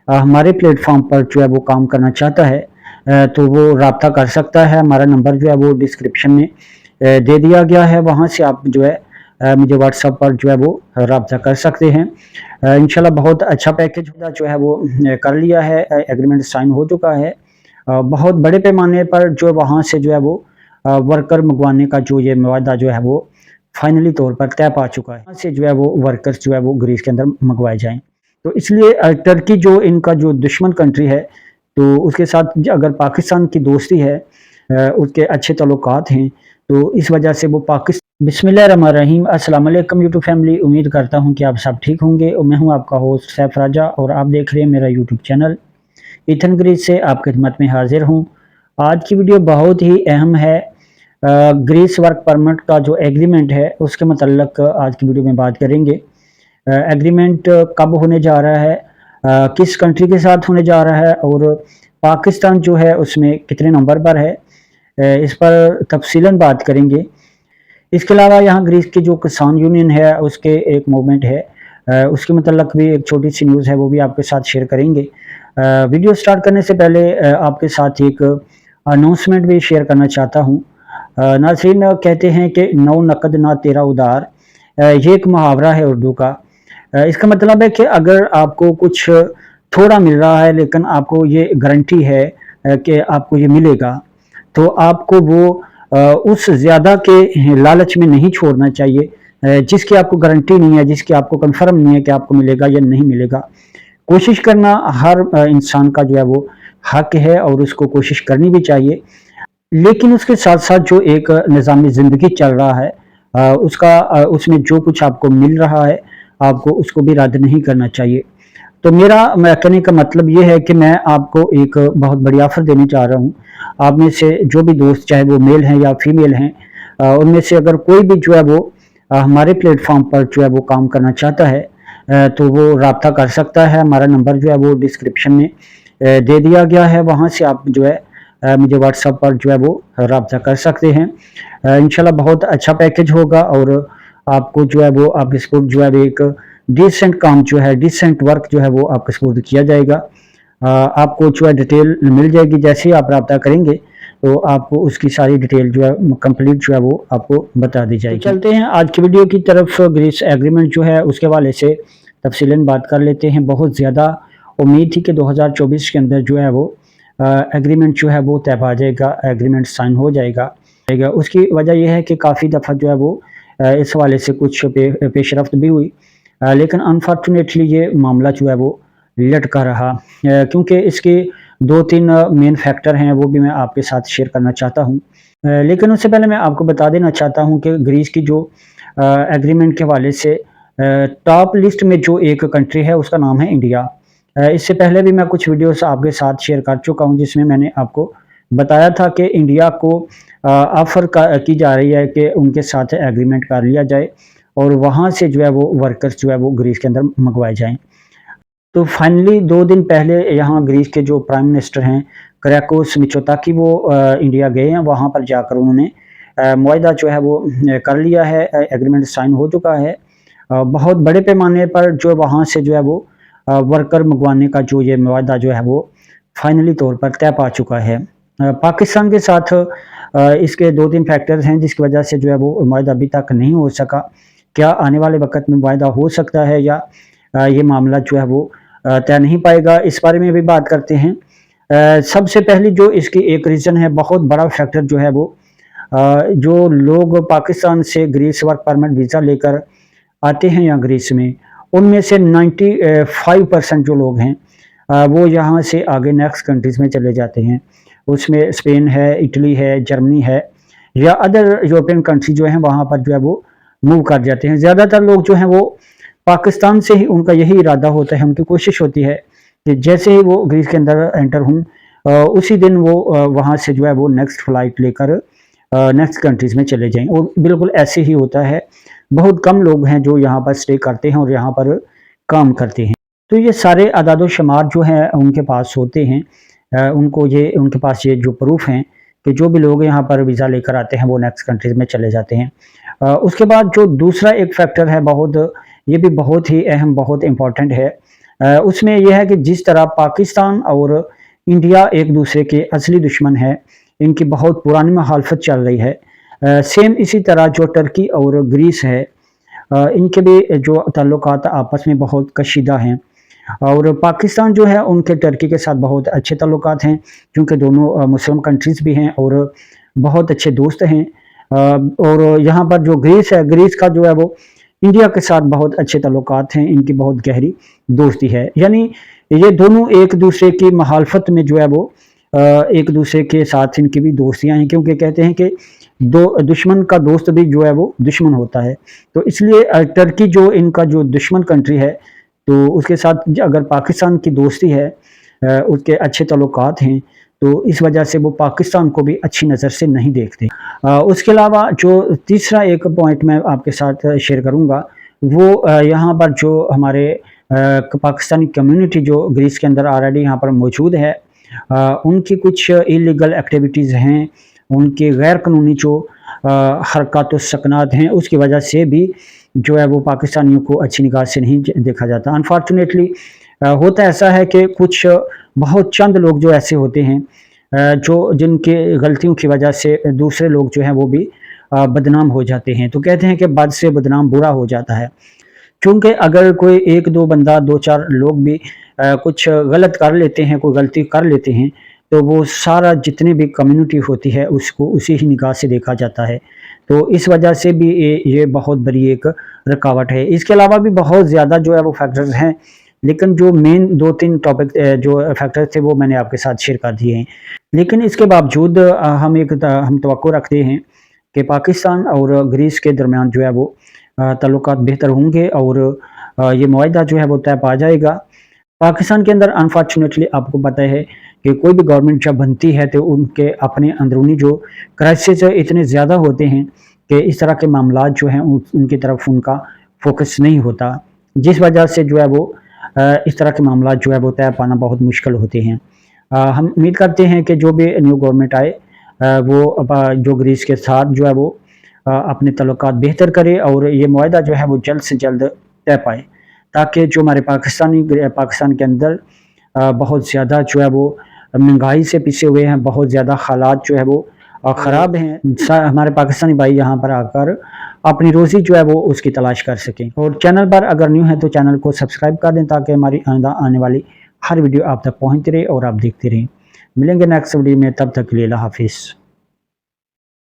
हमारे प्लेटफॉर्म पर जो है वो काम करना चाहता है तो वो राब्ता कर सकता है। हमारा नंबर जो है वो डिस्क्रिप्शन में दे दिया गया है, वहाँ से आप जो है मुझे व्हाट्सएप पर जो है वो राब्ता कर सकते हैं। इंशाल्लाह बहुत अच्छा पैकेज जो है वो कर लिया है, एग्रीमेंट साइन हो चुका है। बहुत बड़े पैमाने पर जो वहाँ से जो है वो वर्कर मंगवाने का जो ये मुआहदा जो है वो फाइनली तौर पर तय पा चुका है। वहाँ से जो है वो वर्कर्स जो है वो ग्रीस के अंदर मंगवाए जाएँ। तो इसलिए टर्की जो इनका जो दुश्मन कंट्री है, तो उसके साथ अगर पाकिस्तान की दोस्ती है, उसके अच्छे ताल्लुकात हैं, तो इस वजह से वो बिस्मिल्लाहिर्रहमानिर्रहीम। अस्सलाम वालेकुम यूट्यूब फैमिली, उम्मीद करता हूँ कि आप सब ठीक होंगे और मैं हूँ आपका होस्ट सैफ राजा और आप देख रहे हैं मेरा यूट्यूब चैनल ईथन ग्रीस से आपकी खिदमत में हाजिर हूँ। आज की वीडियो बहुत ही अहम है। ग्रीस वर्क परमिट का जो एग्रीमेंट है उसके मतलब आज की वीडियो में बात करेंगे। एग्रीमेंट कब होने जा रहा है, किस कंट्री के साथ होने जा रहा है और पाकिस्तान जो है उसमें कितने नंबर पर है, इस पर तफसीलन बात करेंगे। इसके अलावा यहाँ ग्रीस की जो किसान यूनियन है उसके एक मूवमेंट है, उसके मतलब भी एक छोटी सी न्यूज़ है, वो भी आपके साथ शेयर करेंगे। वीडियो स्टार्ट करने से पहले आपके साथ एक अनाउंसमेंट भी शेयर करना चाहता हूँ। नाज़रीन, कहते हैं कि नौ नकद ना तेरा उधार, ये एक मुहावरा है उर्दू का। इसका मतलब है कि अगर आपको कुछ थोड़ा मिल रहा है लेकिन आपको ये गारंटी है कि आपको ये मिलेगा, तो आपको वो उस ज़्यादा के लालच में नहीं छोड़ना चाहिए जिसकी आपको गारंटी नहीं है, जिसकी आपको कंफर्म नहीं है कि आपको मिलेगा या नहीं मिलेगा। कोशिश करना हर इंसान का जो है वो हक है और उसको कोशिश करनी भी चाहिए, लेकिन उसके साथ साथ जो एक निज़ाम ज़िंदगी चल रहा है उसमें जो कुछ आपको मिल रहा है आपको उसको भी रद्द नहीं करना चाहिए। तो मेरा कहने का मतलब ये है कि मैं आपको एक बहुत बड़ी ऑफ़र देने जा रहा हूँ। आप में से जो भी दोस्त, चाहे वो मेल हैं या फीमेल हैं, उनमें से अगर कोई भी जो है वो हमारे प्लेटफॉर्म पर जो है वो काम करना चाहता है तो वो राब्ता कर सकता है। हमारा नंबर जो है वो डिस्क्रिप्शन में दे दिया गया है, वहाँ से आप जो है मुझे व्हाट्सएप पर जो है वो राब्ता कर सकते हैं। इंशाल्लाह बहुत अच्छा पैकेज होगा और आपको जो है वो आपके सपोर्ट जो है एक डिसेंट काम जो है, डिसेंट वर्क जो है वो आपके सपोर्ट किया जाएगा। आपको जो है डिटेल मिल जाएगी, जैसे ही आप राब्ता करेंगे तो आपको उसकी सारी डिटेल जो है कंप्लीट जो है वो आपको बता दी जाएगी। तो चलते हैं आज की वीडियो की तरफ। ग्रीस एग्रीमेंट जो है उसके हवाले से तफसीलन बात कर लेते हैं। बहुत ज़्यादा उम्मीद थी कि 2024 के अंदर जो है वो एग्रीमेंट जो है वो तय पा जाएगा, एग्रीमेंट साइन हो जाएगा। उसकी वजह यह है कि काफ़ी दफ़ा जो है वो इस हवाले से कुछ पेशरफ्त भी हुई, लेकिन अनफॉर्चुनेटली ये मामला जो है वो लटका रहा, क्योंकि इसके 2-3 मेन फैक्टर हैं, वो भी मैं आपके साथ शेयर करना चाहता हूँ। लेकिन उससे पहले मैं आपको बता देना चाहता हूँ कि ग्रीस की जो एग्रीमेंट के हवाले से टॉप लिस्ट में जो एक कंट्री है उसका नाम है इंडिया। इससे पहले भी मैं कुछ वीडियोस आपके साथ शेयर कर चुका हूँ जिसमें मैंने आपको बताया था कि इंडिया को ऑफ़र की जा रही है कि उनके साथ एग्रीमेंट कर लिया जाए और वहाँ से जो है वो वर्कर्स जो है वो ग्रीस के अंदर मंगवाए जाएँ। तो फाइनली 2 दिन पहले यहाँ ग्रीस के जो प्राइम मिनिस्टर हैं क्रियाकोस मिचोताकी, वो इंडिया गए हैं। वहाँ पर जाकर उन्होंने मुआहदा जो है वो कर लिया है, एग्रीमेंट साइन हो चुका है। बहुत बड़े पैमाने पर जो वहाँ से जो है वो वर्कर मंगवाने का जो ये मुआहदा जो है वो फाइनली तौर पर तय पा चुका है। पाकिस्तान के साथ इसके 2-3 फैक्टर्स हैं जिसकी वजह से जो है वो मुआहदा अभी तक नहीं हो सका। क्या आने वाले वक्त में मुआहदा हो सकता है या ये मामला जो है वो तय नहीं पाएगा, इस बारे में भी बात करते हैं। सबसे पहली जो इसकी एक रीज़न है, बहुत बड़ा फैक्टर जो है वो जो लोग पाकिस्तान से ग्रीस वर्क परमिट वीज़ा लेकर आते हैं यहाँ ग्रीस में, उनमें से 95% जो लोग हैं वो यहाँ से आगे नेक्स्ट कंट्रीज़ में चले जाते हैं। उसमें स्पेन है, इटली है, जर्मनी है या अदर यूरोपियन कंट्री जो हैं वहाँ पर जो है वो मूव कर जाते हैं। ज़्यादातर लोग जो हैं वो पाकिस्तान से ही, उनका यही इरादा होता है, उनकी कोशिश होती है कि जैसे ही वो ग्रीस के अंदर एंटर हों उसी दिन वो वहाँ से जो है वो नेक्स्ट फ़्लाइट लेकर नेक्स्ट कंट्रीज़ में चले जाएँ, और बिल्कुल ऐसे ही होता है। बहुत कम लोग हैं जो यहाँ पर स्टे करते हैं और यहाँ पर काम करते हैं। तो ये सारे अदाद-ओ-शुमार जो हैं उनके पास होते हैं, उनके पास ये जो प्रूफ हैं कि जो भी लोग यहाँ पर वीज़ा लेकर आते हैं वो नेक्स्ट कंट्रीज़ में चले जाते हैं। उसके बाद जो दूसरा एक फैक्टर है, ये भी बहुत ही अहम, बहुत इम्पोर्टेंट है, उसमें यह है कि जिस तरह पाकिस्तान और इंडिया एक दूसरे के असली दुश्मन है, इनकी बहुत पुरानी मुखालफत चल रही है। सेम इसी तरह जो टर्की और ग्रीस है, इनके भी जो ताल्लुकात आपस में बहुत कशीदा हैं, और पाकिस्तान जो है उनके टर्की के साथ बहुत अच्छे ताल्लुकात हैं, क्योंकि दोनों मुस्लिम कंट्रीज़ भी हैं और बहुत अच्छे दोस्त हैं। और यहाँ पर जो ग्रीस है, ग्रीस का जो है वो इंडिया के साथ बहुत अच्छे ताल्लुकात हैं, इनकी बहुत गहरी दोस्ती है। यानी ये दोनों एक दूसरे की मुखालफत में जो है वो एक दूसरे के साथ इनकी भी दोस्तियाँ हैं, क्योंकि कहते हैं कि दो दुश्मन का दोस्त भी जो है वो दुश्मन होता है। तो इसलिए टर्की जो इनका जो दुश्मन कंट्री है, तो उसके साथ अगर पाकिस्तान की दोस्ती है, उसके अच्छे ताल्लुकात हैं, तो इस वजह से वो पाकिस्तान को भी अच्छी नज़र से नहीं देखते। उसके अलावा जो तीसरा एक पॉइंट मैं आपके साथ शेयर करूँगा, वो यहाँ पर जो हमारे पाकिस्तानी कम्युनिटी जो ग्रीस के अंदर ऑलरेडी यहाँ पर मौजूद है, उनकी कुछ इलीगल एक्टिविटीज़ हैं, उनके गैर कानूनी जो हरकत व सकनात हैं, उसकी वजह से भी जो है वो पाकिस्तानियों को अच्छी निगाह से नहीं देखा जाता। अनफॉर्चुनेटली होता ऐसा है कि कुछ बहुत चंद लोग जो ऐसे होते हैं, जो जिनके गलतियों की वजह से दूसरे लोग जो हैं वो भी बदनाम हो जाते हैं। तो कहते हैं कि बद से बदनाम बुरा हो जाता है, क्योंकि अगर कोई एक दो बंदा, दो चार लोग भी कुछ गलत कर लेते हैं, कोई गलती कर लेते हैं, तो वो सारा जितनी भी कम्युनिटी होती है उसको उसी ही निगाह से देखा जाता है। तो इस वजह से भी ये बहुत बड़ी एक रुकावट है। इसके अलावा भी बहुत ज़्यादा जो है वो फैक्टर्स हैं, लेकिन जो मेन 2-3 टॉपिक जो फैक्टर्स थे वो मैंने आपके साथ शेयर कर दिए हैं। लेकिन इसके बावजूद हम तवक्को रखते हैं कि पाकिस्तान और ग्रीस के दरमियान जो है वो ताल्लुकात बेहतर होंगे और ये मुआहिदा जो है वो तय पा जाएगा। पाकिस्तान के अंदर अनफॉर्चुनेटली आपको पता है कि कोई भी गवर्नमेंट जब बनती है तो उनके अपने अंदरूनी जो क्राइसिस इतने ज़्यादा होते हैं कि इस तरह के मामलात जो हैं उनकी तरफ उनका फोकस नहीं होता, जिस वजह से जो है वो इस तरह के मामलात जो है वो तय पाना बहुत मुश्किल होते हैं। हम उम्मीद करते हैं कि जो भी न्यू गवर्नमेंट आए, वो जो ग्रीस के साथ जो है वो अपने ताल्लुकात बेहतर करे और ये मुआहिदा जो है वो जल्द से जल्द तय पाए, ताकि जो हमारे पाकिस्तान के अंदर बहुत ज़्यादा जो है वो महंगाई से पिसे हुए हैं, बहुत ज़्यादा हालात जो है वो ख़राब हैं, हमारे पाकिस्तानी भाई यहाँ पर आकर अपनी रोज़ी जो है वो उसकी तलाश कर सकें। और चैनल पर अगर न्यू है तो चैनल को सब्सक्राइब कर दें, ताकि हमारी आने वाली हर वीडियो आप तक पहुँचती रहे और आप देखते रहें। मिलेंगे नेक्स्ट वीडियो में, तब तक के लिए अल्लाह हाफिज़।